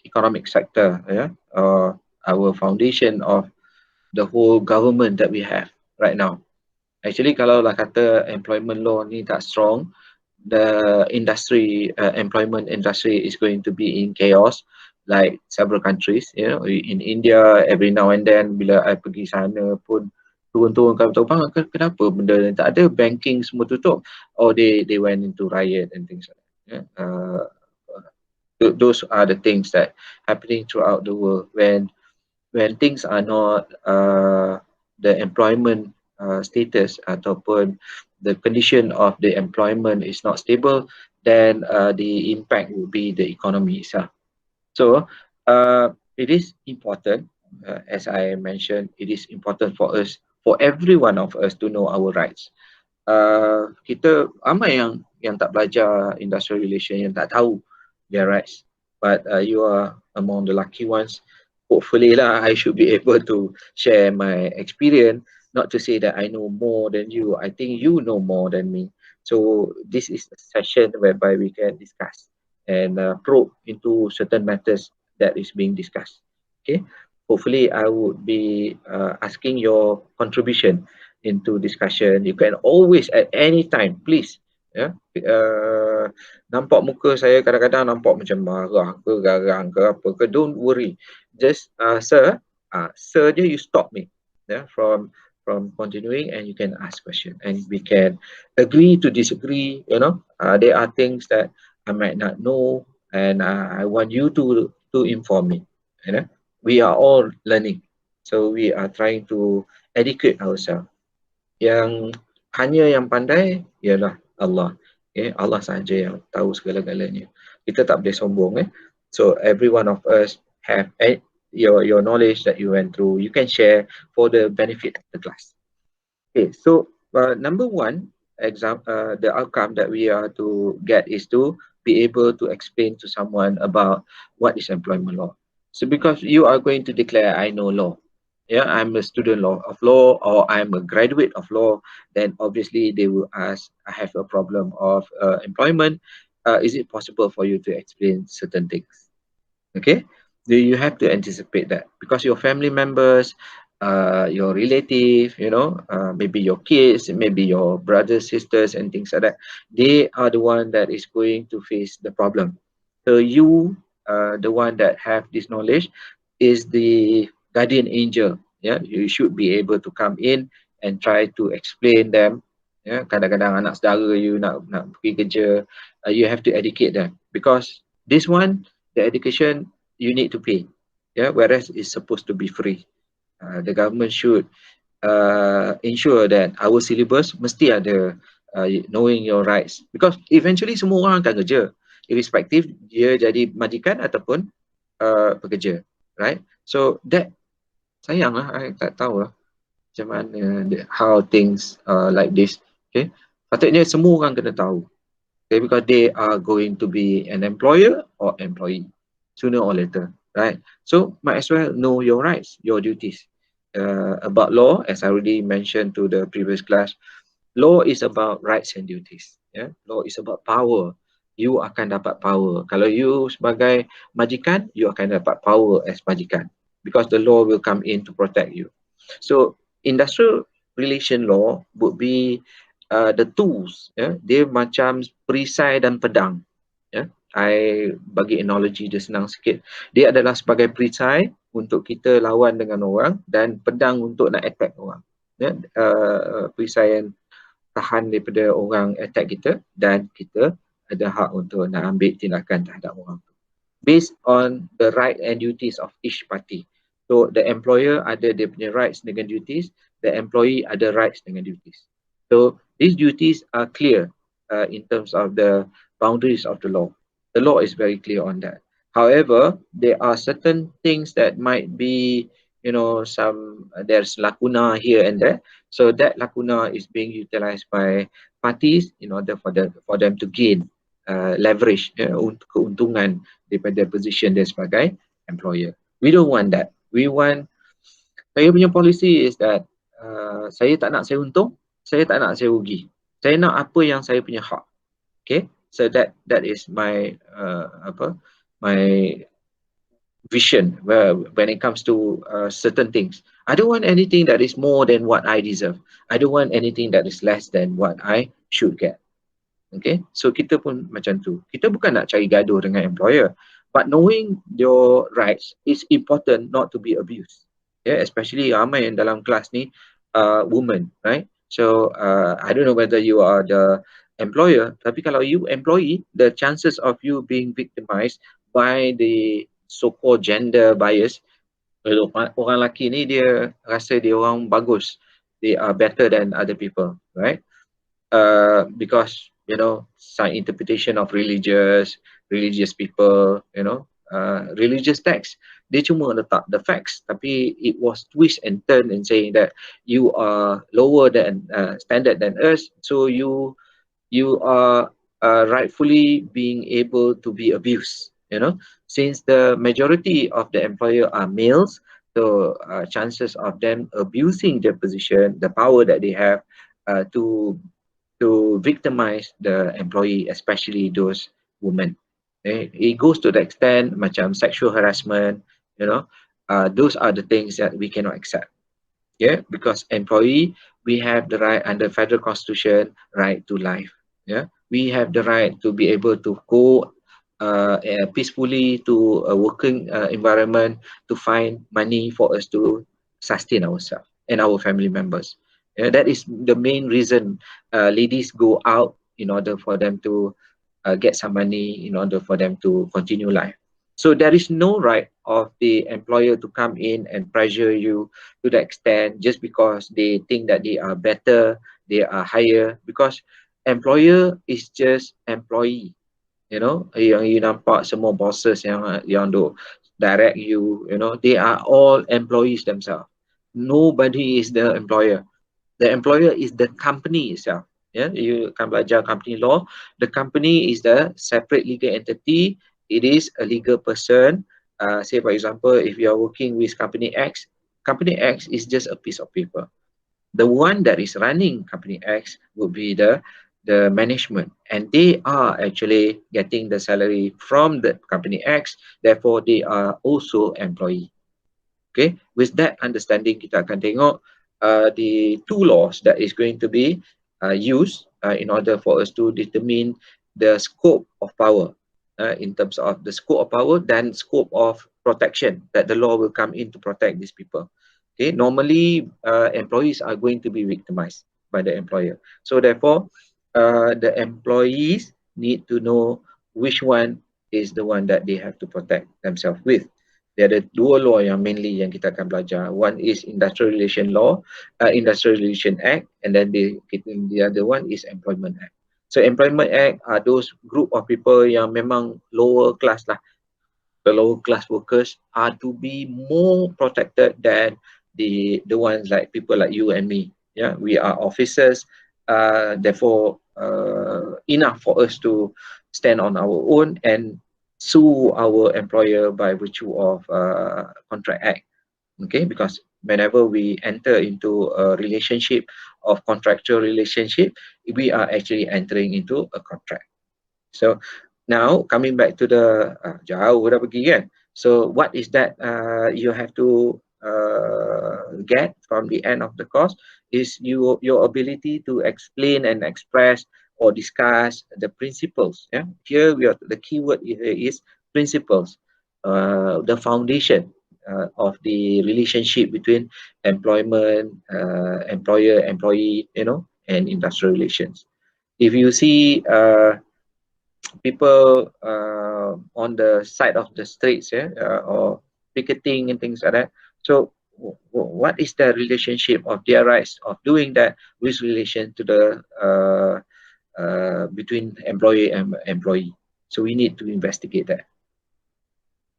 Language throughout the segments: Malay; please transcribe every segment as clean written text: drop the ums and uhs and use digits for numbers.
economic sector, our foundation of the whole government that we have right now. Actually, kalau lah kata employment law ni tak strong, the employment industry is going to be in chaos, like several countries. In India, every now and then bila I pergi sana pun turun-turun kapal terbang, kenapa benda ni tak ada, banking semua tutup, or they went into riot and things like that. Those are the things that happening throughout the world when things are not the employment status ataupun the condition of the employment is not stable, then the impact will be the economy itself. So it is important, as I mentioned, it is important for us, for every one of us to know our rights. Kita ramai yang tak belajar industrial relation, yang tak tahu their rights, but you are among the lucky ones. Hopefully lah, I should be able to share my experience, not to say that I know more than you. I think you know more than me. So this is a session whereby we can discuss and probe into certain matters that is being discussed. Okay, hopefully I would be asking your contribution into discussion. You can always at any time, please. Nampak muka saya kadang-kadang nampak macam marah ke, garang ke apa ke, don't worry. Just sir je, you stop me from continuing, and you can ask question and we can agree to disagree. There are things that I might not know, and I want you to inform me. We are all learning, so we are trying to educate ourselves. Yang hanya yang pandai ialah Allah. Allah sahaja yang tahu segala-galanya. Kita tak boleh sombong. So every one of us have your knowledge that you went through, you can share for the benefit of the class. Okay, so number one, the outcome that we are to get is to be able to explain to someone about what is employment law. So because you are going to declare, I know law, I'm a student of law, or I'm a graduate of law, then obviously they will ask, I have a problem of employment. Is it possible for you to explain certain things? Okay, you have to anticipate that, because your family members, your relative, maybe your kids, maybe your brothers, sisters, and things like that, they are the one that is going to face the problem. So you, the one that have this knowledge, is the guardian angel. You should be able to come in and try to explain them. Kadang-kadang anak saudara you nak pergi kerja, you have to educate them, because this one, the education, you need to pay, whereas it's supposed to be free. The government should ensure that our syllabus mesti ada knowing your rights, because eventually semua orang akan kerja, irrespective dia jadi majikan ataupun pekerja, right? So that, sayang lah, I tak tahu lah macam mana how things like this. Okay, patutnya semua orang kena tahu, okay, because they are going to be an employer or employee sooner or later, right? So might as well know your rights, your duties. About law, as I already mentioned to the previous class, law is about rights and duties. Law is about power. You akan dapat power. Kalau you sebagai majikan, you akan dapat power as majikan, because the law will come in to protect you. So industrial relation law would be the tools. Dia macam perisai dan pedang. I bagi analogi dia senang sikit. Dia adalah sebagai perisai untuk kita lawan dengan orang, dan pedang untuk nak attack orang. Perisai yang tahan daripada orang attack kita, dan kita ada hak untuk nak ambil tindakan terhadap orang tu, based on the right and duties of each party. So the employer ada dia punya rights dengan duties, the employee ada rights dengan duties. So these duties are clear in terms of the boundaries of the law. The law is very clear on that. However, there are certain things that might be, there's lacuna here and there. So that lacuna is being utilized by parties in order for them to gain leverage, untuk keuntungan daripada position dia sebagai employer. We don't want that. We want, saya punya policy is that saya tak nak saya untung, saya tak nak saya rugi. Saya nak apa yang saya punya hak. Okay, so that is my my vision when it comes to certain things. I don't want anything that is more than what I deserve. I don't want anything that is less than what I should get. Okay, so kita pun macam tu. Kita bukan nak cari gaduh dengan employer, but knowing your rights is important not to be abused. Yeah, especially ramai yang dalam kelas ni women, right? So I don't know whether you are the employer, tapi kalau you employee, the chances of you being victimized by the so-called gender bias, orang lelaki ni dia rasa dia orang bagus, they are better than other people, right? Because some interpretation of religious people, religious text, dia cuma letak the facts, tapi it was twist and turn and saying that you are lower than standard than us, so you are rightfully being able to be abused. Since the majority of the employer are males, so chances of them abusing their position, the power that they have to victimize the employee, especially those women. It goes to the extent macam sexual harassment, those are the things that we cannot accept. Yeah, because employee, we have the right under federal constitution, right to life. Yeah, we have the right to be able to go peacefully to a working environment to find money for us to sustain ourselves and our family members. Yeah, that is the main reason ladies go out in order for them to get some money, in order for them to continue life. So there is no right of the employer to come in and pressure you to the extent just because they think that they are better, they are higher, because employer is just employee. Yang you nampak semua bosses yang do direct you, they are all employees themselves. Nobody is the employer. The employer is the company itself. Yeah, you akan belajar company law. The company is the separate legal entity. It is a legal person. Say for example, if you are working with company X is just a piece of paper. The one that is running company X would be the management, and they are actually getting the salary from the company X, therefore they are also employee. Okay, with that understanding, kita akan tengok the two laws that is going to be used in order for us to determine the scope of power, in terms of the scope of power dan scope of protection that the law will come in to protect these people. Okay, normally employees are going to be victimized by the employer, so therefore the employees need to know which one is the one that they have to protect themselves with. Dia ada dua law yang mainly yang kita akan belajar. One is Industrial Relation Law, Industrial Relation Act, and then the other one is Employment Act. So Employment Act are those group of people yang memang lower class lah. The lower class workers are to be more protected than the ones like people like you and me. Yeah, we are officers, therefore enough for us to stand on our own and sue our employer by virtue of Contract Act. Okay, because whenever we enter into a relationship of contractual relationship, we are actually entering into a contract. So now coming back to the jauh dah pergi kan. So what is that you have to get from the end of the course is your ability to explain and express or discuss the principles. Yeah, here the keyword is principles, the foundation of the relationship between employment, employer, employee, and industrial relations. If you see people on the side of the streets, or picketing and things like that. So what is the relationship of their rights of doing that with relation to the between employer and employee? So we need to investigate that.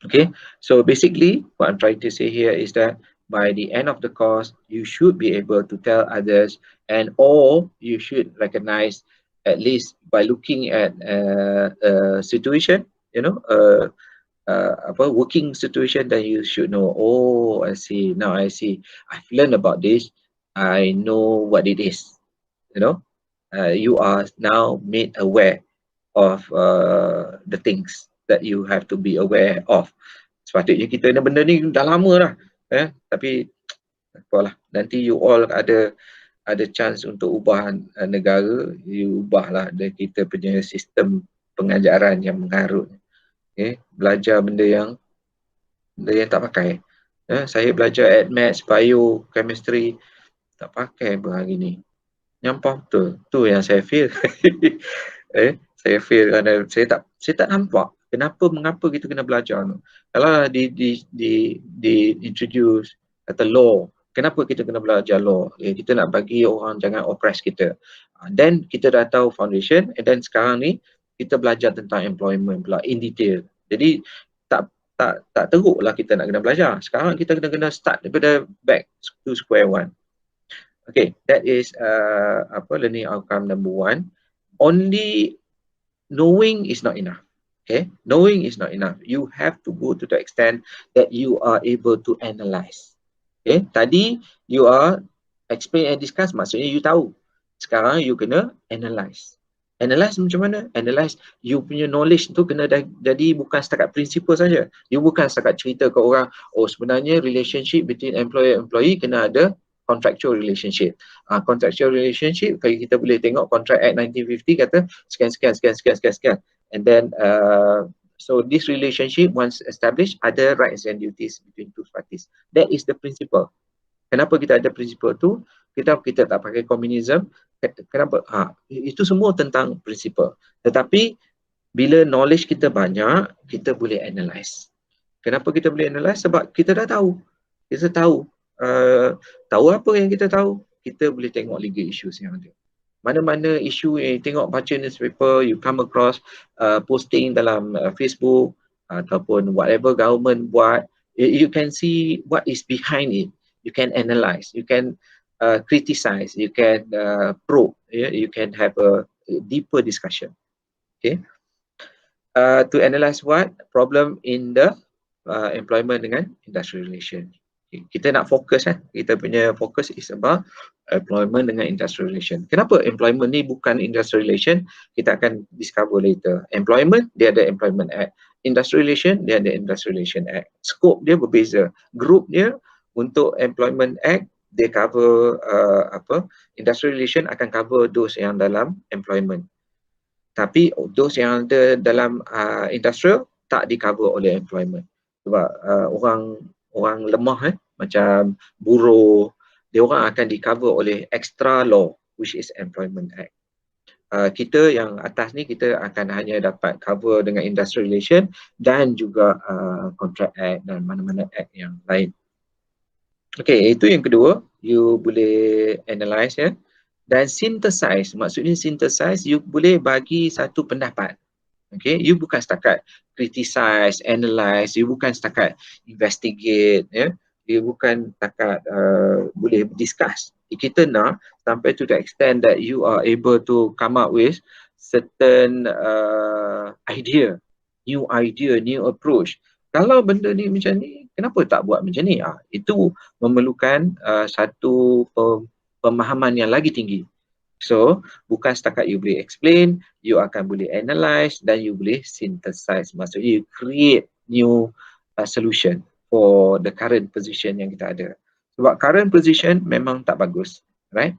Okay, so basically what I'm trying to say here is that by the end of the course, you should be able to tell others, and or you should recognize, at least by looking at a situation, working situation, then you should know, oh, I see, now I see, I've learned about this, I know what it is. You are now made aware of the things. that you have to be aware of. Sepatutnya kita ni benda ni dah lama dah, tapi apalah, nanti you all ada chance untuk ubah negara, you ubahlah kita punya sistem pengajaran yang mengarut. Belajar benda yang tak pakai. Saya belajar maths, bio, chemistry, tak pakai hari ni. Nyampah betul. Tu yang saya feel. Saya feel kerana saya tak nampak mengapa kita kena belajar tu. Kalau di introduce kata law, kenapa kita kena belajar law? Kita nak bagi orang jangan oppress kita. Then kita dah tahu foundation, and then sekarang ni kita belajar tentang employment pula in detail. Jadi tak teruklah kita nak kena belajar. Sekarang kita kena start daripada back to square one. Okay, that is learning outcome number 1. Only knowing is not enough. Okay, knowing is not enough. You have to go to the extent that you are able to analyze. Okay, tadi you are explain and discuss, maksudnya you tahu. Sekarang you kena analyze. Analyze macam mana? Analyze you punya knowledge tu kena jadi bukan setakat prinsipal saja. You bukan setakat cerita ke orang, oh sebenarnya relationship between employer and employee kena ada contractual relationship. Contractual relationship, kalau kita boleh tengok Contract Act 1950 kata sekian. And then so this relationship once established, ada rights and duties between two parties. That is the principle. Kenapa kita ada prinsipal tu? Kita tak pakai komunisme. Kenapa? Itu semua tentang prinsipal. Tetapi bila knowledge kita banyak, kita boleh analyze. Kenapa kita boleh analyze? Sebab kita dah tahu. Kita tahu. Tahu apa yang kita tahu? Kita boleh tengok legal issues yang ada. Mana-mana isu yang tengok, baca newspaper, you come across posting dalam Facebook ataupun whatever government buat, you can see what is behind it. You can analyze, you can criticize, you can probe, you can have a deeper discussion. Okay. To analyze what? Problem in the employment dengan industrial relation. Okay. Kita nak fokus kita punya fokus is about employment dengan industrial relation. Kenapa employment ni bukan industrial relation? Kita akan discover later. Employment, dia ada Employment Act. Industrial relation, dia ada Industrial Relation Act. Scope dia berbeza. Group dia untuk Employment Act, dia cover industrial relation akan cover those yang dalam employment. Tapi those yang ada dalam industrial tak di cover oleh employment. Sebab orang lemah macam buruh, dia orang akan di cover oleh extra law which is Employment Act. Kita yang atas ni kita akan hanya dapat cover dengan industrial relation dan juga Contract Act dan mana-mana act yang lain. Okay, itu yang kedua, you boleh analyze dan synthesize. Maksudnya synthesize, you boleh bagi satu pendapat. Okay, you bukan setakat criticize, analyze, you bukan setakat investigate, you bukan setakat boleh discuss. Kita nak sampai to the extent that you are able to come up with certain idea, new approach. Kalau benda ni macam ni, kenapa tak buat macam ni? Itu memerlukan satu pemahaman yang lagi tinggi. So, bukan setakat you boleh explain, you akan boleh analyze dan you boleh synthesize. Maksudnya you create new solution for the current position yang kita ada. Sebab current position memang tak bagus, right?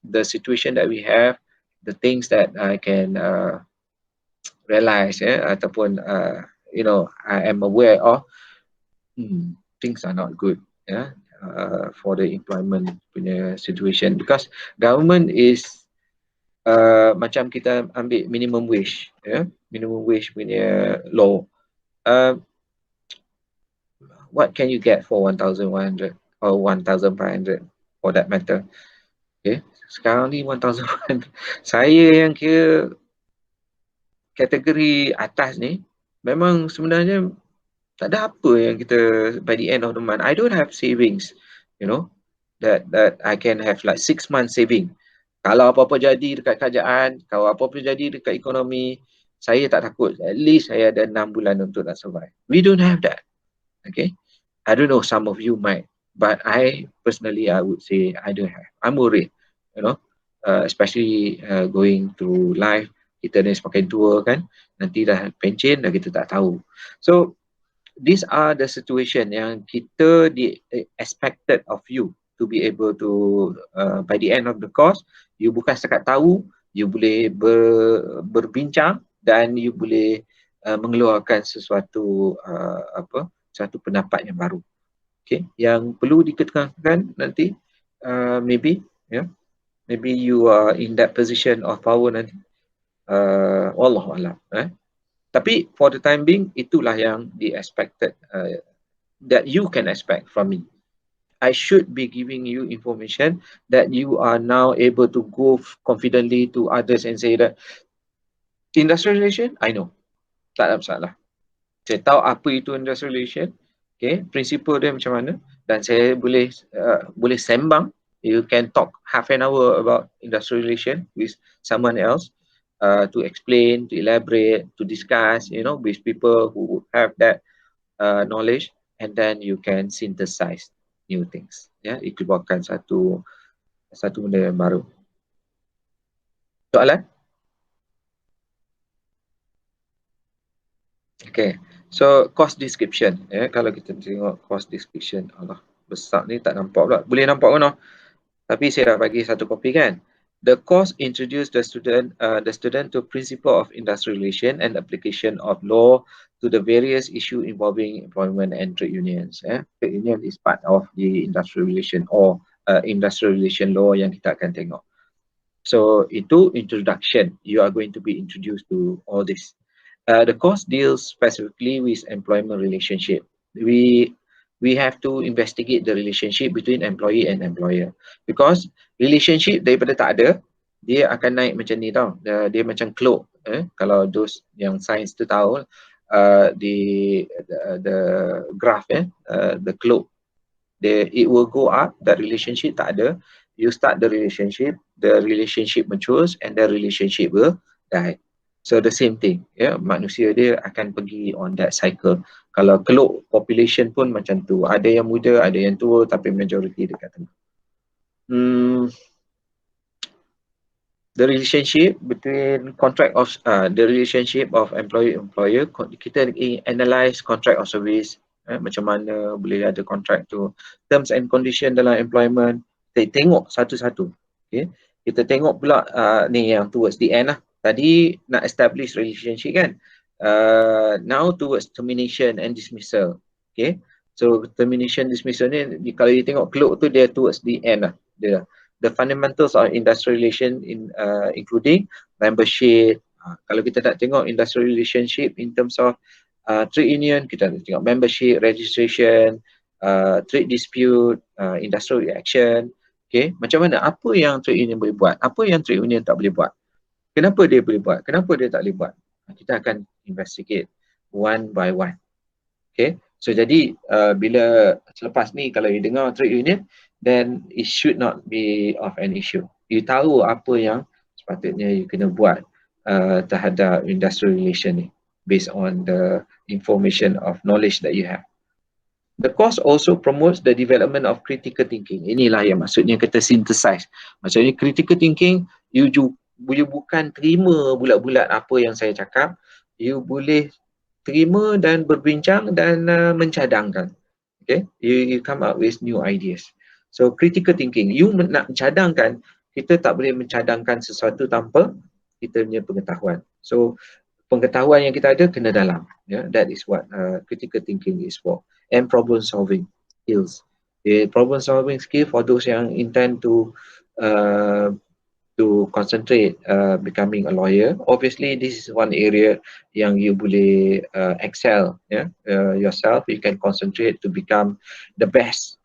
The situation that we have, the things that I can realize, ataupun I am aware of, things are not good, for the employment punya situation, because government is macam kita ambil minimum wage, minimum wage punya law. What can you get for 1,100 or 1,500 for that matter? Okay, sekarang ni 1,100. Saya yang kira kategori atas ni, memang sebenarnya tak ada apa yang kita by the end of the month. I don't have savings, that I can have like 6 months saving. Kalau apa-apa jadi dekat kerajaan, kalau apa-apa jadi dekat ekonomi, saya tak takut. At least saya ada 6 bulan untuk nak survive. We don't have that. Okay, I don't know, some of you might, but I personally, I would say I don't have. I'm worried, especially going through life. Kita ni semakin tua kan, nanti dah pencen dah kita tak tahu. So these are the situation yang kita expected of you to be able to by the end of the course, you bukan setakat tahu, you boleh berbincang dan you boleh mengeluarkan sesuatu satu pendapat yang baru. Okay, yang perlu diketekankan nanti maybe you are in that position of power nanti. Wallahualam. Tapi for the time being, itulah yang di-expected that you can expect from me. I should be giving you information that you are now able to go confidently to others and say that industrial relation, I know. Tak ada masalah. Saya tahu apa itu industrial relation, okay, prinsipal dia macam mana, dan saya boleh sembang. You can talk half an hour about industrial relation with someone else to explain, to elaborate, to discuss, with people who have that knowledge, and then you can synthesize new things. Dikeluarkan satu benda yang baru. Soalan? Okay. So course description, kalau kita tengok course description, Allah besar ni tak nampak pula. Boleh nampak kan? Tapi saya dah bagi satu kopi kan. The course introduced the student to principle of industrial relation and application of law to the various issue involving employment and trade unions. Trade union is part of the industrial relation or industrial relation law yang kita akan tengok. So itu introduction. You are going to be introduced to all this. The course deals specifically with employment relationship. We have to investigate the relationship between employee and employer, because relationship daripada tak ada, dia akan naik macam ni tau. Dia macam cloak. Kalau those yang science tu tahu, the graph, the cloak, it will go up. That relationship tak ada. You start the relationship matures, and the relationship will die. So the same thing, manusia dia akan pergi on that cycle. Kalau keluk population pun macam tu, ada yang muda, ada yang tua, tapi majority dekat tengah. The relationship between the relationship of employer, kita analyse contract of service, macam mana boleh ada contract tu, terms and condition dalam employment, kita tengok satu-satu. Okay? Kita tengok pula ni yang towards the end lah. Tadi nak establish relationship kan. Now towards termination and dismissal. Okay. So termination dismissal ni kalau you tengok cloak tu dia towards the end lah. The fundamentals of industrial relation including membership. Kalau kita nak tengok industrial relationship in terms of trade union, kita nak tengok membership, registration, trade dispute, industrial action. Okay. Macam mana? Apa yang trade union boleh buat? Apa yang trade union tak boleh buat? Kenapa dia boleh buat? Kenapa dia tak boleh buat? Kita akan investigate one by one. Okay. So jadi bila selepas ni kalau you dengar trade union, then it should not be of an issue. You tahu apa yang sepatutnya you kena buat terhadap industrial relation ni based on the information of knowledge that you have. The course also promotes the development of critical thinking. Inilah yang maksudnya kita synthesize. Maksudnya critical thinking, you bukan terima bulat-bulat apa yang saya cakap, you boleh terima dan berbincang dan mencadangkan. Okay, you come up with new ideas. So critical thinking, you nak mencadangkan, kita tak boleh mencadangkan sesuatu tanpa kita punya pengetahuan. So pengetahuan yang kita ada kena dalam. That is what critical thinking is for. And problem solving skills. Problem solving skill for those yang intend to concentrate becoming a lawyer. Obviously this is one area yang you boleh excel yourself. You can concentrate to become the best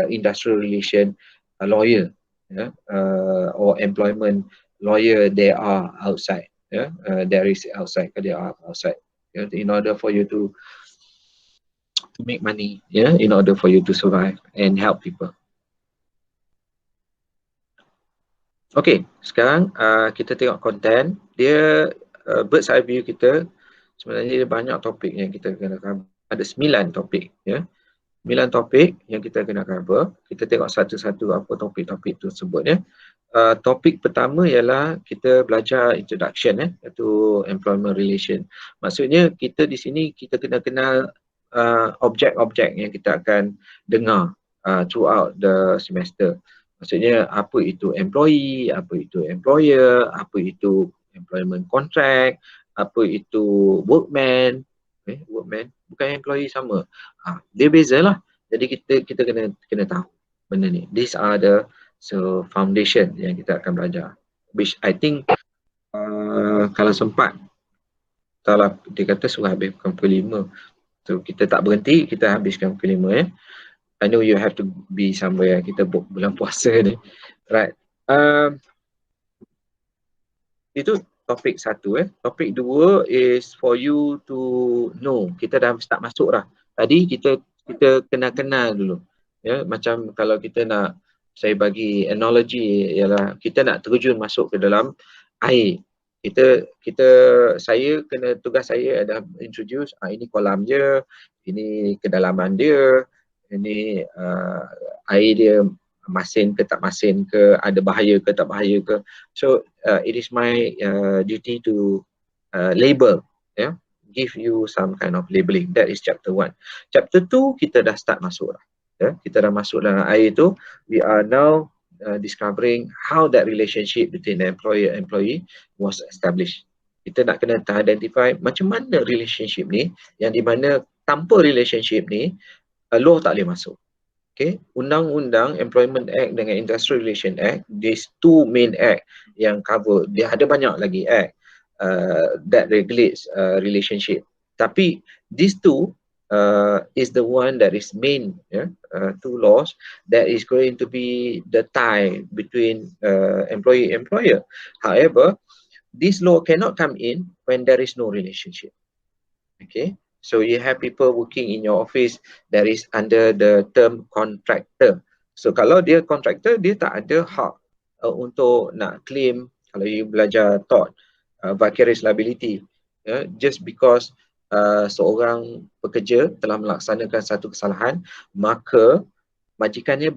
industrial relation lawyer or employment lawyer there are outside. There is outside, there are outside. In order for you to make money, in order for you to survive and help people. Okay, sekarang kita tengok content. Dia bird's eye view kita, sebenarnya dia banyak topik yang kita kena cover. Ada 9 topik. 9 topik yang kita kena cover. Kita tengok satu-satu apa topik-topik tersebut ya. Topik pertama ialah kita belajar introduction iaitu employment relation. Maksudnya kita di sini kita kena kenal objek-objek yang kita akan dengar throughout the semester. Maksudnya apa itu employee, apa itu employer, apa itu employment contract, apa itu workman. Workman bukan employee sama. Dia bezalah. Jadi kita kena tahu benda ni. These are the foundation yang kita akan belajar. Which I think kalau sempat, kalau dia kata suruh habis pukul 5. So kita tak berhenti, kita habiskan pukul 5 ya. I know you have to be somewhere. Kita bulan puasa ni. Right. Itu topik 1 Topik 2 is for you to know. Kita dah start masuk dah. Tadi kita kenal dulu. Ya, macam kalau kita nak, saya bagi analogi ialah kita nak terjun masuk ke dalam air. Tugas saya adalah introduce ini kolam dia, ini kedalaman dia, ini air dia masin ke tak masin ke, ada bahaya ke tak bahaya ke. So it is my duty to label, give you some kind of labeling. That is chapter 1. Chapter 2 kita dah start masuk dah. Kita dah masuk dalam air tu. We are now discovering how that relationship between the employer and employee was established. Kita nak kena identify macam mana relationship ni, yang di mana tanpa relationship ni law tak boleh masuk. Okay, Undang-Undang Employment Act dengan Industrial Relation Act, these two main act yang cover, dia ada banyak lagi act that regulates relationship. Tapi these two is the one that is main, two laws that is going to be the tie between employee and employer. However, this law cannot come in when there is no relationship. Okay. So you have people working in your office that is under the term contractor. So kalau dia contractor, dia tak ada hak untuk nak claim, kalau you belajar tort, vicarious liability. Just because seorang pekerja telah melaksanakan satu kesalahan, maka majikannya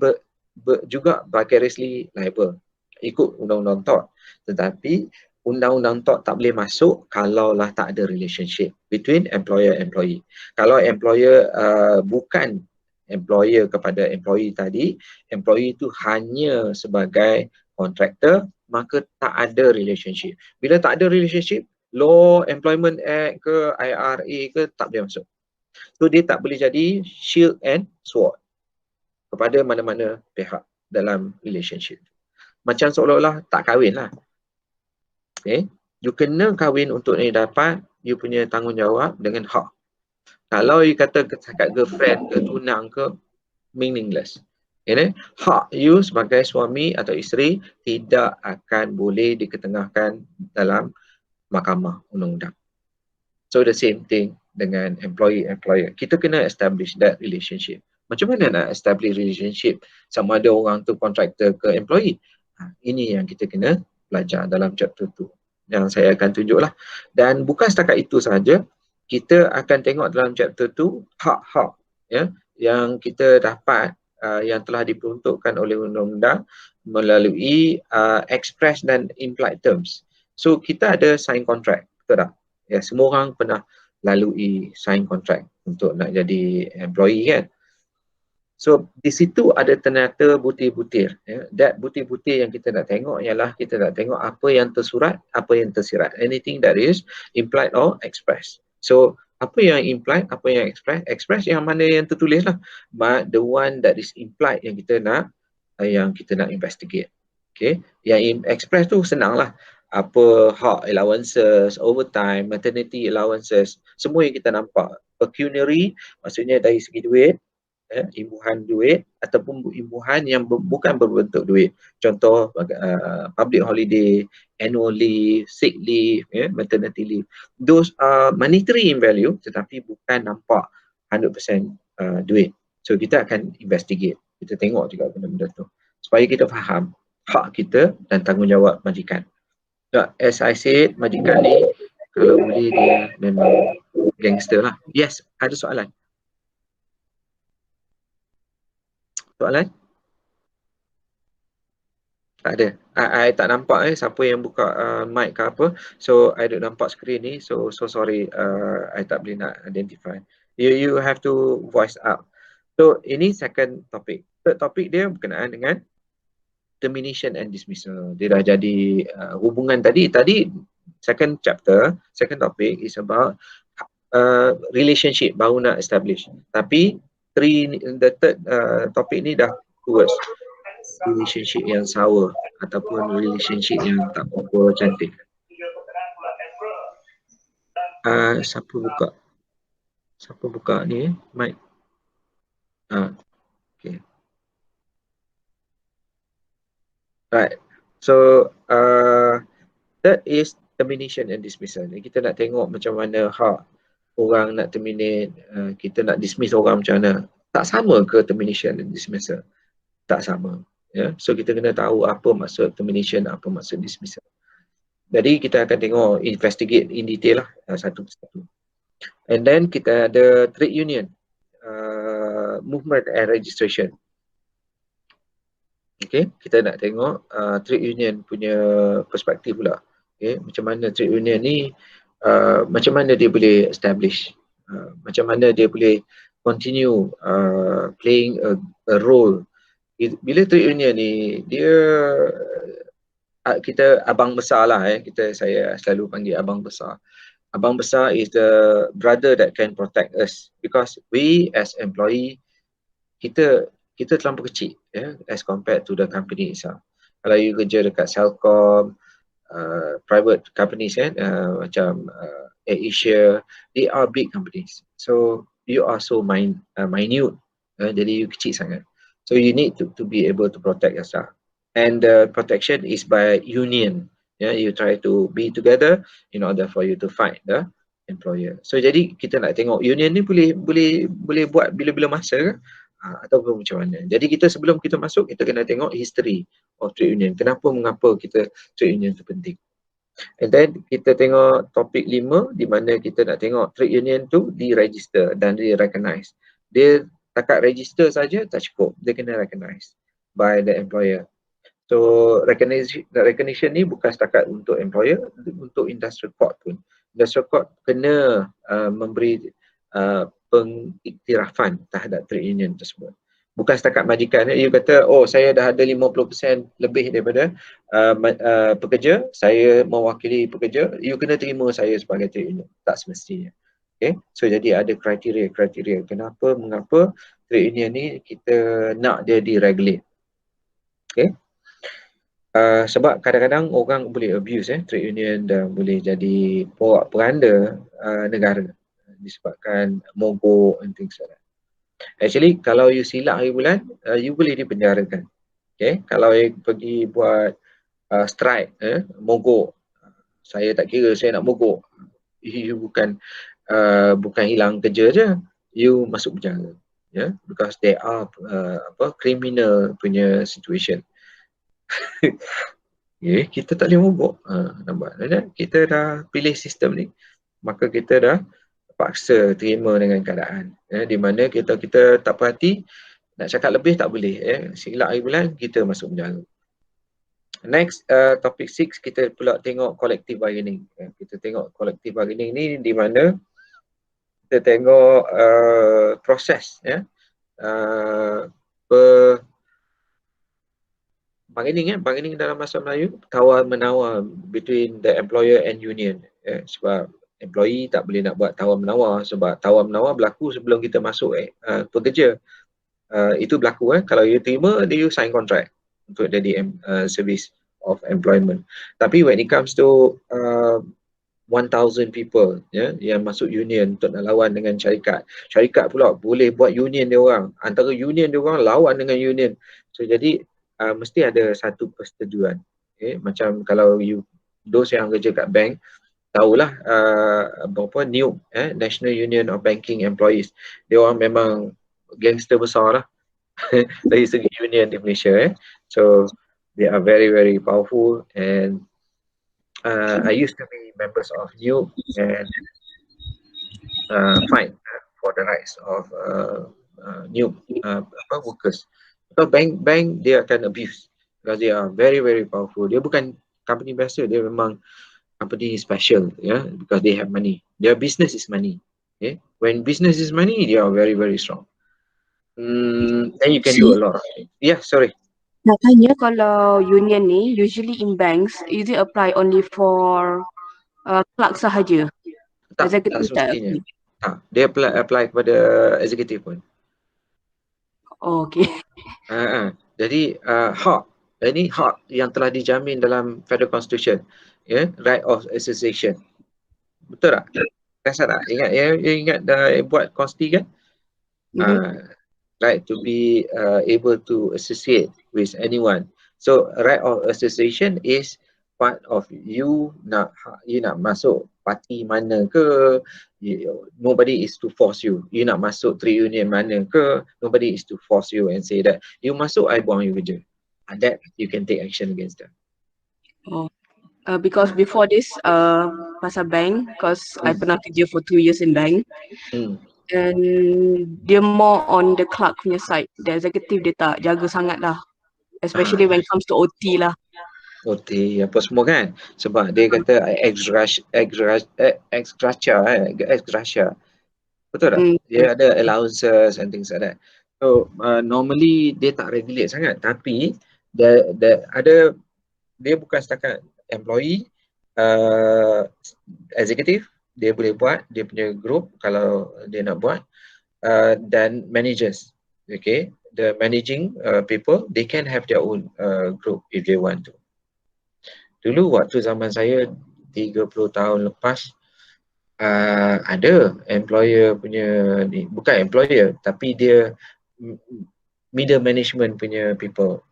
juga vicariously liable ikut undang-undang tort. Tetapi undang-undang tort tak boleh masuk kalaulah tak ada relationship between employer and employee. Kalau employer bukan employer kepada employee tadi, employee itu hanya sebagai contractor, maka tak ada relationship. Bila tak ada relationship, law, employment act ke, IRA ke, tak boleh masuk. So dia tak boleh jadi shield and sword kepada mana-mana pihak dalam relationship. Macam seolah-olah tak kahwin lah. Okay. You kena kahwin untuk ni dapat you punya tanggungjawab dengan hak. Kalau you kata cakap girlfriend ke tunang ke, meaningless. Okay. Hak you sebagai suami atau isteri tidak akan boleh diketengahkan dalam mahkamah undang-undang. So the same thing dengan employee-employer. Kita kena establish that relationship. Macam mana nak establish relationship sama ada orang tu contractor ke employee? Ini yang kita kena belajar dalam chapter 2 yang saya akan tunjuklah. Dan bukan setakat itu sahaja, kita akan tengok dalam chapter 2 hak-hak yang kita dapat yang telah diperuntukkan oleh undang-undang melalui express dan implied terms. So kita ada sign contract, betul tak? Ya, semua orang pernah lalui sign contract untuk nak jadi employee kan. So di situ ada ternyata butir-butir. That butir-butir yang kita nak tengok ialah kita nak tengok apa yang tersurat, apa yang tersirat. Anything that is implied or expressed. So apa yang implied, apa yang expressed? Expressed yang mana yang tertulis lah. But the one that is implied yang kita nak investigate. Okay. Yang expressed tu senang lah. Apa hak allowances, overtime, maternity allowances, semua yang kita nampak. Pecuniary maksudnya dari segi duit, imbuhan duit ataupun imbuhan yang bukan berbentuk duit. Contoh public holiday, annual leave, sick leave, maternity leave. Those are monetary in value tetapi bukan nampak 100% duit. So kita akan investigate. Kita tengok juga benda-benda tu supaya kita faham hak kita dan tanggungjawab majikan. As I said, majikan ni kalau boleh dia memang gangster lah. Yes, ada soalan. Soalan? Tak ada. I tak nampak siapa yang buka mic ke apa. So I tak nampak skrin ni. So sorry, I tak boleh nak identify. You have to voice out. So ini second topic. Third topic dia berkenaan dengan termination and dismissal. Dia dah jadi hubungan tadi second chapter, second topic is about relationship baru nak establish. Tapi the third topic ni dah towards relationship yang sour ataupun relationship yang tak berapa cantik. Siapa buka? Siapa buka ni mic? Okay. Right. So that is termination and dismissal. Kita nak tengok macam mana orang nak terminate, kita nak dismiss orang macam mana. Tak sama ke termination and dismissal? Tak sama. Ya. So kita kena tahu apa maksud termination, apa maksud dismissal. Jadi kita akan tengok, investigate in detail lah satu persatu. And then kita ada trade union, movement and registration. Okay, kita nak tengok trade union punya perspektif pula. Okay, macam mana trade union ni, macam mana dia boleh establish, macam mana dia boleh continue playing a role. Bila trade union ni, dia kita abang besar lah, saya selalu panggil abang besar. Abang besar is the brother that can protect us, because we as employee, kita terlampau kecil as compared to the company itself. Kalau you kerja dekat Celcom, private companies macam AirAsia, they are big companies. So you are so minute, jadi you kecil sangat. So you need to be able to protect yourself. And the protection is by union. You try to be together in order for you to fight the employer. So jadi kita nak tengok union ni boleh buat bila-bila masa ke? Ataupun macam mana. Jadi kita sebelum kita masuk, kita kena tengok history of trade union. Mengapa kita trade union tu penting. And then kita tengok topik 5 di mana kita nak tengok trade union tu di-register dan di-recognize. Dia takat register saja tak cukup. Dia kena recognize by the employer. So recognition ni bukan setakat untuk employer, untuk industrial court pun. Industrial court kena memberi pengiktirafan terhadap trade union tersebut. Bukan setakat majikan, you kata, oh saya dah ada 50% lebih daripada pekerja, saya mewakili pekerja, you kena terima saya sebagai trade union. Tak semestinya. Okay? So jadi ada kriteria mengapa trade union ni kita nak dia di-regulate. Okay? Sebab kadang-kadang orang boleh abuse trade union dan boleh jadi porak peranda negara disebabkan mogok and things like that. Actually kalau you silap hari bulan, you boleh dipenjarakan. Okay? Kalau you pergi buat strike, mogok, saya tak kira saya nak mogok, you bukan hilang kerja je, you masuk penjara. Because they are criminal punya situation. Kita tak boleh mogok. Nampak? Kita dah pilih sistem ni, maka kita dah paksa terima dengan keadaan. Di mana kita tak perhati, nak cakap lebih tak boleh. Silap hari bulan, kita masuk penjara. Next, topik 6, kita pula tengok collective bargaining. Kita tengok collective bargaining ni di mana kita tengok proses bargaining dalam bahasa Melayu, tawar-menawar between the employer and union. Sebab employee tak boleh nak buat tawar-menawar, sebab tawar-menawar berlaku sebelum kita masuk pekerja. Itu berlaku kalau you terima, you sign contract untuk jadi service of employment. Tapi when it comes to 1,000 people yang masuk union untuk nak lawan dengan syarikat pula boleh buat union dia orang, antara union dia orang lawan dengan union. So jadi mesti ada satu persetujuan. Macam kalau those yang kerja kat bank, tahulah NUB, National Union of Banking Employees, dia orang memang gangster besar lah dari segi union di Malaysia. So they are very very powerful, and I used to be members of NUB and fight for the rights of NUB workers. So bank dia akan abuse because they are very very powerful. Dia bukan company biasa, dia memang company special, yeah, because they have money. Their business is money. Okay, when business is money, they are very very strong. Then you can do a lot of things. Yeah, sorry. Nak tanya kalau union ni usually in banks, is it apply only for clerk sahaja? Tak Executive tak semestinya. apply? Dia apply kepada executive pun. Oh, okay. Jadi hak ini hak yang telah dijamin dalam Federal Constitution, ya, right of association. Betul tak? Rasa tak? Ingat ingat dah buat konsti kan? Right to be able to associate with anyone. So right of association is part of you nak masuk parti mana ke, nobody is to force you. You nak masuk trade union mana ke, nobody is to force you and say that you masuk, I buang you kerja. That you can take action against them. Oh. Because before this, pasal bank, because I pernah kerja for 2 years in bank, and dia more on the clerk punya side. The executive dia tak jaga sangat lah, especially when it comes to OT lah. OT apa semua kan, sebab dia kata ex gratia, betul tak? Dia ada allowances and things like that. So normally dia tak regulate sangat, tapi ada, dia bukan setakat employee, executive dia boleh buat, dia punya group kalau dia nak buat, dan managers, okay, the managing people, they can have their own group if they want to. Dulu waktu zaman saya 30 tahun lepas, ada employer punya ni, bukan employer tapi dia middle management punya people,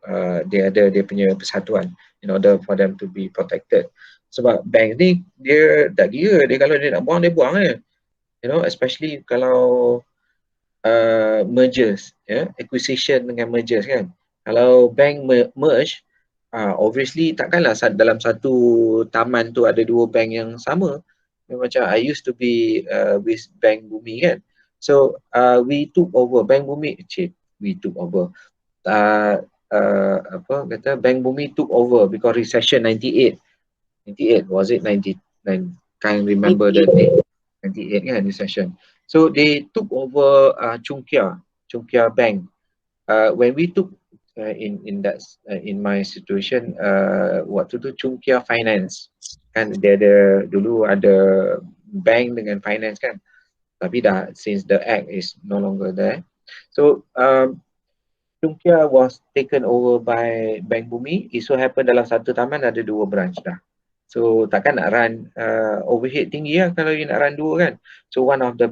dia ada dia punya persatuan in order for them to be protected. Sebab bank ni dia tak kira, dia kalau dia nak buang, dia buang je. You know, especially kalau mergers, acquisition dengan mergers kan. Kalau bank merge, obviously takkanlah dalam satu taman tu ada dua bank yang sama. Macam I used to be with Bank Bumi kan. So we took over Bank Bumi, we took over. Apa kata, Bank Bumi took over because recession 98 was it 99, can't remember the date. 98 kan recession. So they took over Chungkia Bank. When we took in that in my situation, waktu tu Chungkia Finance kan, dia ada dulu ada bank dengan finance kan, tapi dah since the act is no longer there. So Chungkia was taken over by Bank Bumi. It so happen dalam satu taman ada dua branch dah. So takkan nak run overhead tinggi lah kalau you nak run dua kan. So one of the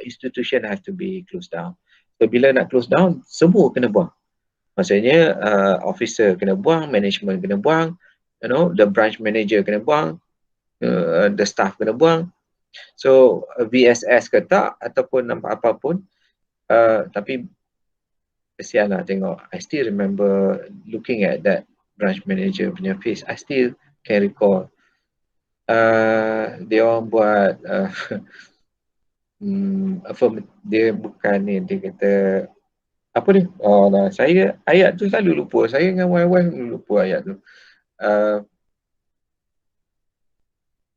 institution have to be closed down. So bila nak close down, semua kena buang. Maksudnya officer kena buang, management kena buang, you know, the branch manager kena buang, the staff kena buang. So VSS ke tak ataupun nampak apapun, tapi kesian lah tengok. I still remember looking at that branch manager punya face. I still can recall. Dia orang buat dia bukan ni, dia kata apa ni? Saya ayat tu selalu lupa. Saya dengan wife lupa ayat tu.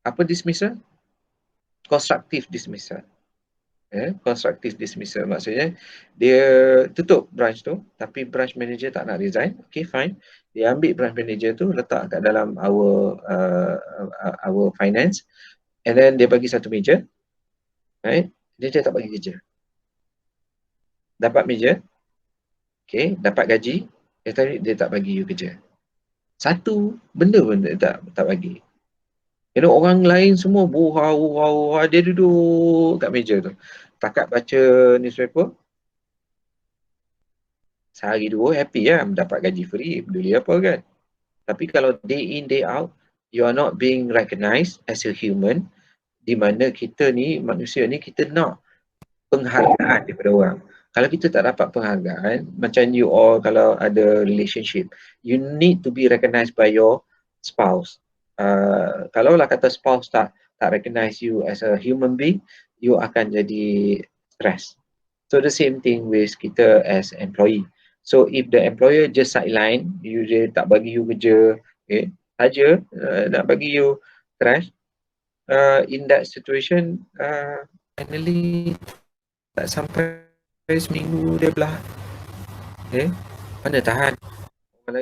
Apa dismissal? Constructive dismissal. Constructive dismissal maksudnya dia tutup branch tu, tapi branch manager tak nak resign. Okay, fine. Dia ambil branch manager tu, letak kat dalam our finance, and then dia bagi satu meja, right? Dia tak bagi kerja. Dapat meja, okay, dapat gaji, dia tak bagi you kerja. Satu benda pun tak bagi. You know, orang lain semua buha, dia duduk kat meja tu. Takat baca newspaper, sehari dua happy lah, dapat gaji free, peduli apa kan. Tapi kalau day in day out, you are not being recognized as a human, di mana kita ni, manusia ni, kita nak penghargaan daripada orang. Kalau kita tak dapat penghargaan, macam you all kalau ada relationship, you need to be recognized by your spouse. Kalau lah kata spouse tak recognize you as a human being, you akan jadi stress. So the same thing with kita as employee. So if the employer just sideline, dia tak bagi you kerja, okay, saja nak bagi you crash, in that situation, finally tak sampai seminggu dia belah, okay, mana tahan.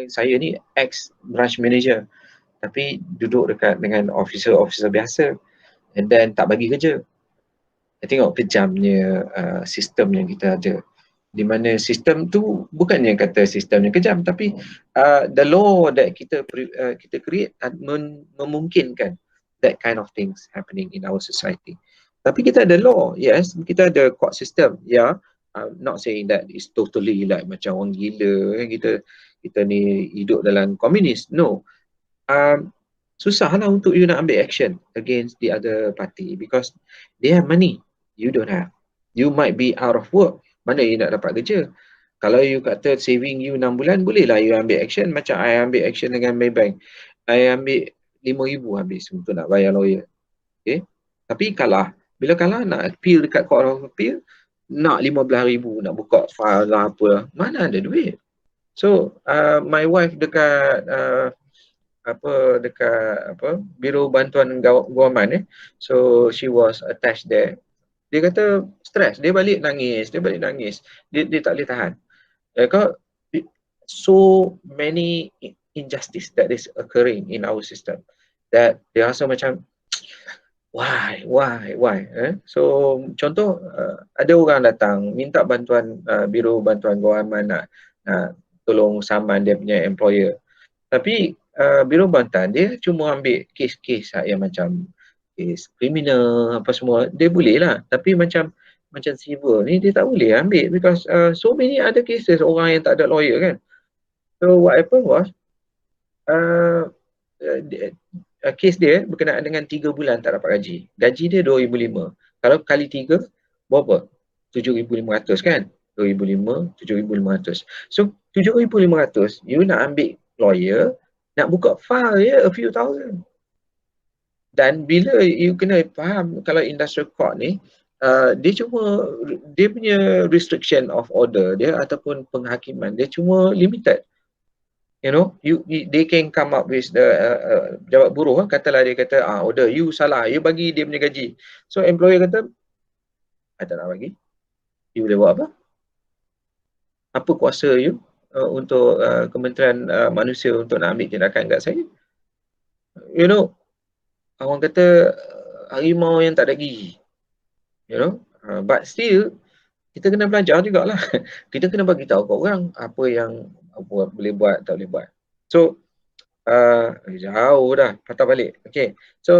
Saya ni ex branch manager, tapi duduk dekat dengan officer biasa, and then tak bagi kerja. Tengok kejamnya sistem yang kita ada, di mana sistem tu bukannya kata sistem yang kejam, tapi the law that kita create memungkinkan that kind of things happening in our society. Tapi kita ada law, yes, kita ada court system, yeah. Not saying that it's totally like macam orang gila, kita ni hidup dalam komunis, no. Susahlah untuk you nak ambil action against the other party because they have money, you don't have. You might be out of work, mana you nak dapat kerja. Kalau you kata saving you 6 bulan, bolehlah you ambil action. Macam I ambil action dengan Maybank, I ambil 5,000 habis untuk nak bayar lawyer, okay. Tapi kalah, bila kalah nak appeal dekat Court of Appeal, nak 15,000 nak buka file lah apa, mana ada duit. So my wife dekat Biro Bantuan Guaman, so she was attached there. Dia kata stres, dia balik nangis, dia tak boleh tahan. So many injustice that is occurring in our system that dia rasa macam why. So contoh, ada orang datang minta bantuan Biro Bantuan Guaman nak tolong saman dia punya employer, tapi Biro Bantuan dia cuma ambil kes-kes yang macam kes kriminal apa semua, dia boleh lah, tapi macam civil ni dia tak boleh ambil because so many other cases orang yang tak ada lawyer kan. So what happened was kes dia berkenaan dengan 3 bulan tak dapat gaji. Gaji dia 2,500. Kalau kali 3 berapa? 7,500 kan? 2,500, 7,500. So 7,500 you nak ambil lawyer, nak buka file ya a few thousand. Dan bila you kena faham kalau industrial court ni, dia punya restriction of order dia ataupun penghakiman dia cuma limited. You know, they can come up with the jawab buruh, katalah dia kata order you salah, you bagi dia punya gaji. So employer kata I tak nak bagi. You boleh buat apa? Apa kuasa you untuk Kementerian Manusia untuk nak ambil tindakan kat saya? You know, orang kata harimau yang tak ada gigi. You know, but still kita kena belajar jugalah. Kita kena bagi tahu kat orang apa yang boleh buat, tak boleh buat. So jauh dah patah balik. Okay, so